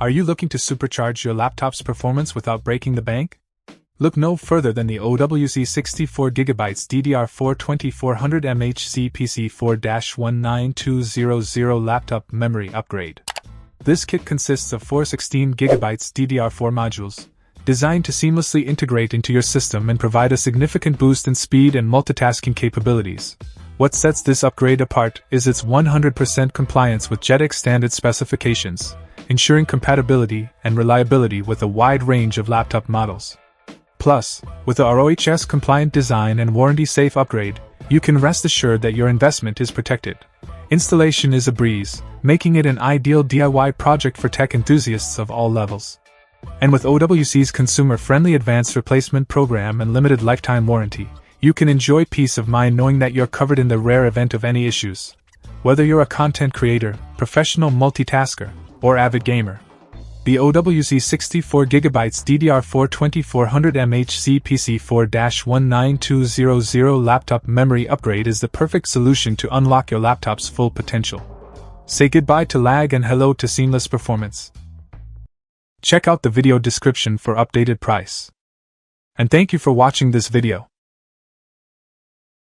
Are you looking to supercharge your laptop's performance without breaking the bank? Look no further than the OWC 64GB DDR4 2400MHZ PC4-19200 laptop memory upgrade. This kit consists of 4 16GB DDR4 modules, designed to seamlessly integrate into your system and provide a significant boost in speed and multitasking capabilities. What sets this upgrade apart is its 100% compliance with JEDEC standard specifications, ensuring compatibility and reliability with a wide range of laptop models. Plus, with the RoHS-compliant design and warranty-safe upgrade, you can rest assured that your investment is protected. Installation is a breeze, making it an ideal DIY project for tech enthusiasts of all levels. And with OWC's consumer-friendly advanced replacement program and limited lifetime warranty, you can enjoy peace of mind knowing that you're covered in the rare event of any issues. Whether you're a content creator, professional multitasker, or avid gamer, the OWC 64GB DDR4 2400MHZ PC4-19200 laptop memory upgrade is the perfect solution to unlock your laptop's full potential. Say goodbye to lag and hello to seamless performance. Check out the video description for updated price. And thank you for watching this video.